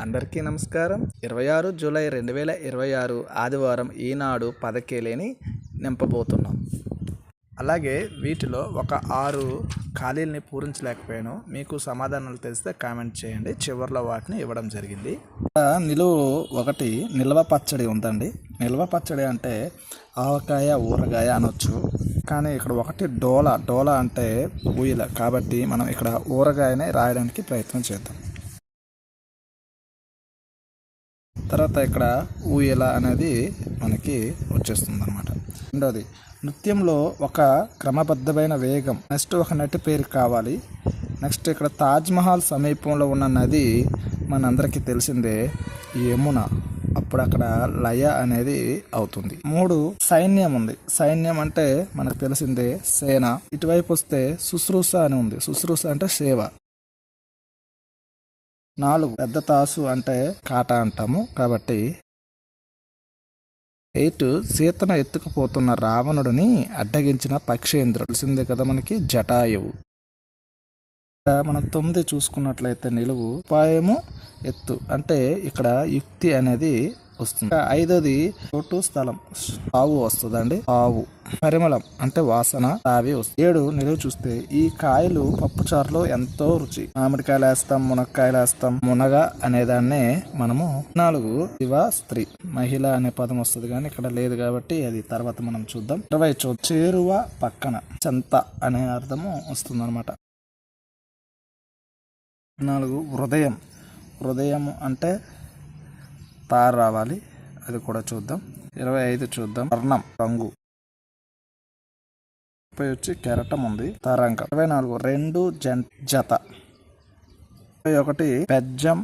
అందరికీ నమస్కారం. 26 జూలై 2026 ఆదివారం ఈనాడు పదకేలేని నింపబోతున్నాం. అలాగే వీటిలో ఒక 6 ఖాళీల్ని పూరించలేకపోయాను. మీకు సమాధానాలు తెలిస్తే కామెంట్ చేయండి. చివరిలో వాటిని ఇవ్వడం జరిగింది. నిలువ ఒకటి నిల్వ పచ్చడి ఉందండి. నిల్వ పచ్చడి అంటే ఆవకాయ ఊరగాయ అనొచ్చు. కానీ ఇక్కడ ఒకటి డోలా అంటే ఊయల, కాబట్టి మనం ఇక్కడ ఊరగాయనే రాయడానికి ప్రయత్నం చేద్దాం. తర్వాత ఇక్కడ ఊయల అనేది మనకి వచ్చేస్తుంది అనమాట. రెండోది నృత్యంలో ఒక క్రమబద్ధమైన వేగం. నెక్స్ట్ ఒక నటి పేరు కావాలి. నెక్స్ట్ ఇక్కడ తాజ్మహల్ సమీపంలో ఉన్న నది మనందరికీ తెలిసిందే యమున. అప్పుడు అక్కడ లయ అనేది అవుతుంది. 3 సైన్యం ఉంది. సైన్యం అంటే మనకు తెలిసిందే సేన. ఇటువైపు వస్తే శుశ్రూష అని ఉంది. శుశ్రూష అంటే సేవ. 4 పెద్ద తాసు అంటే కాట అంటాము, కాబట్టి 8 సీతను ఎత్తుకుపోతున్న రావణుడిని అడ్డగించిన పక్షేంద్రుడు. తెలిసిందే కదా మనకి జటాయువు. మనం 9 చూసుకున్నట్లయితే నిలువు, ఉపాయము ఎత్తు అంటే ఇక్కడ యుక్తి అనేది వస్తుంది. 5ది చోటు స్థలం, ఆవు వస్తుందండి. ఆవు. పరిమళం అంటే వాసన, తావి వస్తుంది. 7 నిలువు చూస్తే ఈ కాయలు పప్పుచారులో ఎంతో రుచి. మామిడికాయలు వేస్తాం, మునక్కాయలు వేస్తాం. మునగ అనేదాన్నే మనము. 4 శివ స్త్రీ, మహిళ అనే పదం వస్తుంది, కానీ ఇక్కడ లేదు కాబట్టి అది తర్వాత మనం చూద్దాం. 20 చేరువ పక్కన, చెంత అనే అర్థము వస్తుంది అనమాట. 4 హృదయం. హృదయం అంటే తార రావాలి, అది కూడా చూద్దాం. 25 చూద్దాం. వర్ణం రంగు. 30 వచ్చి కెరటం ఉంది, తరంగం. 24 రెండు జత. 31 బెజ్జం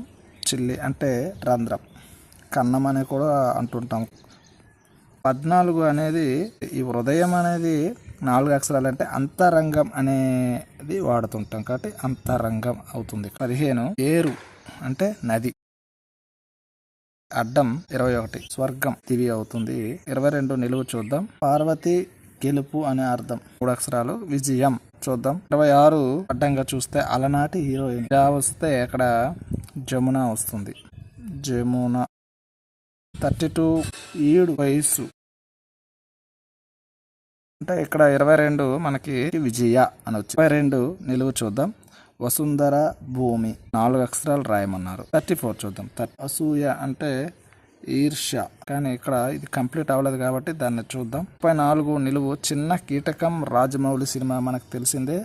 చిల్లి అంటే రంధ్రం, కన్నం అని కూడా అంటుంటాం. 14 అనేది ఈ హృదయం అనేది 4 అక్షరాలు అంటే అంతరంగం అనేది వాడుతుంటాం, కాబట్టి అంతరంగం అవుతుంది. 15 ఏరు అంటే నది. అడ్డం 21 స్వర్గం దివి అవుతుంది. 22 నిలువు చూద్దాం. పార్వతి గెలుపు అనే అర్థం, 3 అక్షరాలు. విజయం చూద్దాం. 26 అడ్డంగా చూస్తే అలనాటి హీరోయిన్. వస్తే అక్కడ జమున వస్తుంది, జమున. 32 ఈడు వయస్సు అంటే ఇక్కడ 22 మనకి విజయ అని వచ్చి. 22 నిలువు చూద్దాం. వసుంధర భూమి, 4 అక్షరాలు రాయమన్నారు. 34 చూద్దాం. అసూయ అంటే ఈర్ష్య, కానీ ఇక్కడ ఇది కంప్లీట్ అవ్వలేదు కాబట్టి దాన్ని చూద్దాం. 34 నిలువు చిన్న కీటకం, రాజమౌళి సినిమా మనకు తెలిసిందే.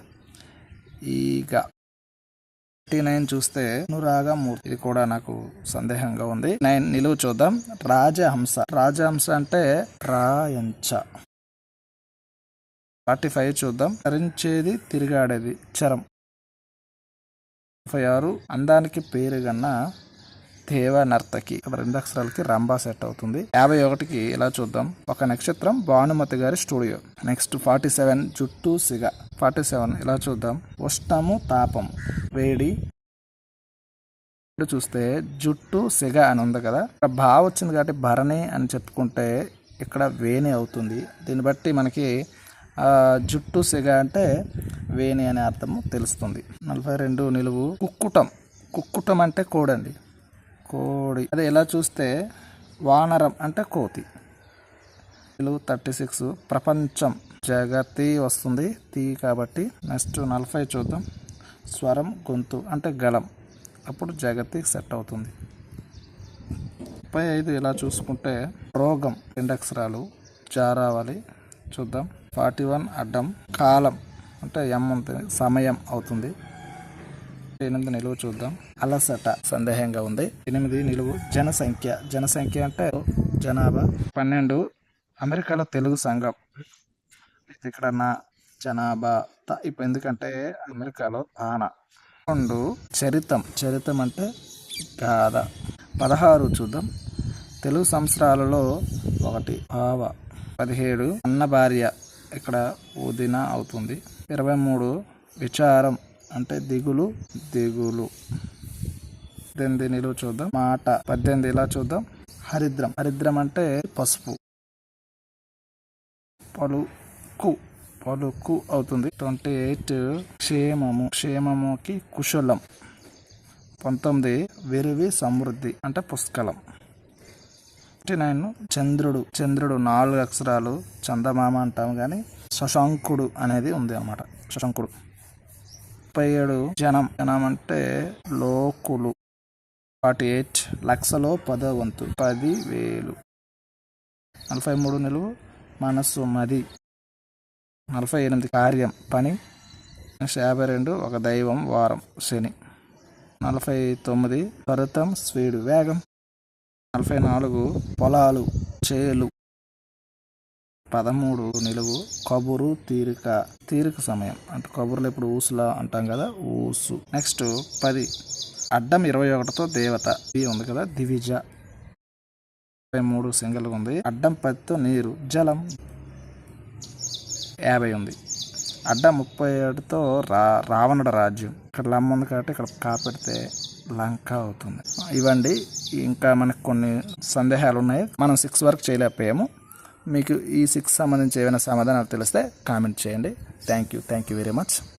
ఈగ. 39 చూస్తే అనురాగమూర్తి, ఇది కూడా నాకు సందేహంగా ఉంది. 9 నిలువు చూద్దాం. రాజహంస. రాజహంస అంటే రాయంచ. 45 చూద్దాం. చరించేది తిరిగాడేది, చరం. 36 అందానికి పేరుగన్న దేవ నర్తకి, ఇక్కడ 2 అక్షరాలకి రంభా సెట్ అవుతుంది. 51కి ఇలా చూద్దాం. ఒక నక్షత్రం, భానుమతి గారి స్టూడియో. నెక్స్ట్ 47 జుట్టు సిగ. 47 ఇలా చూద్దాం. ఉష్ణము తాపం, వేడి. చూస్తే జుట్టు సిగ అని ఉంది కదా, ఇక్కడ భా వచ్చింది కాబట్టి భరణి అని చెప్పుకుంటే ఇక్కడ వేణి అవుతుంది. దీన్ని బట్టి మనకి జుట్టు సిగ అంటే వేణి అనే అర్థము తెలుస్తుంది. 42 నిలువు కుక్కుటం. కుక్కుటం అంటే కోడండి, కోడి. అదే ఎలా చూస్తే వానరం అంటే కోతి. నిలువు 36 ప్రపంచం, జగతి వస్తుంది, తీ కాబట్టి. నెక్స్ట్ 40 చూద్దాం. స్వరం గొంతు అంటే గలం, అప్పుడు జగతి సెట్ అవుతుంది. 35 ఇలా చూసుకుంటే రోగం, 2 అక్షరాలు, జారావాలి చూద్దాం. 41 అడ్డం, కాలం అంటే సమయం అవుతుంది. 8 నిలువు చూద్దాం. అలసట, సందేహంగా ఉంది. 8 నిలువు జనసంఖ్య. జనసంఖ్య అంటే జనాభా. 12 అమెరికాలో తెలుగు సంఘం, ఇక్కడ నా జనాభా ఇప్పుడు ఎందుకంటే అమెరికాలో తానా. 2 చరితం. చరితం అంటే గాథ. 16 చూద్దాం. తెలుగు సంవత్సరాలలో 1 భావ. 17 అన్న భార్య, ఇక్కడ ఉదిన అవుతుంది. 23 విచారం అంటే దిగులు, దిగులు. 18 నిలువు చూద్దాం. మాట. 18 ఇలా చూద్దాం. హరిద్రం. హరిద్రం అంటే పసుపు. పలుకు, పలుకు అవుతుంది. 28 క్షేమము. క్షేమముకి కుశలం. 19 విరివి సమృద్ధి అంటే పుష్కలం. 59 చంద్రుడు 4 అక్షరాలు చందమామ అంటాం కానీ శశాంకుడు అనేది ఉంది అన్నమాట. శశాంకుడు. 37 జనం అంటే లోకులు. 48 లక్షలో 10వ వంతు 10,000. 43 నిలువు మనస్సు మది. 48 కార్యం పని. 52 ఒక దైవం వారం శని. 49 భరతం స్పీడు వేగం. 44 పొలాలు చేలు. 13 నిలువు కబురు తీరిక సమయం అంటే కబుర్లు ఎప్పుడు ఊసులా అంటాం కదా ఊసు. నెక్స్ట్ 10 అడ్డం 21తో దేవత ఉంది కదా దివిజ. 23 సింగిల్ ఉంది. అడ్డం 10తో నీరు జలం 50 ఉంది. అడ్డం 37తో రావణుడు రాజ్యం. ఇక్కడ లమ్మ ఉంది కాబట్టి ఇక్కడ కాపెడితే లంక అవుతుంది. ఇవ్వండి. ఇంకా మనకు కొన్ని సందేహాలు ఉన్నాయి. మనం 6 వరకు చేయలేకపోయాము. మీకు ఈ 6 సంబంధించి ఏమైనా సమాధానాలు తెలిస్తే కామెంట్ చేయండి. Thank you very much.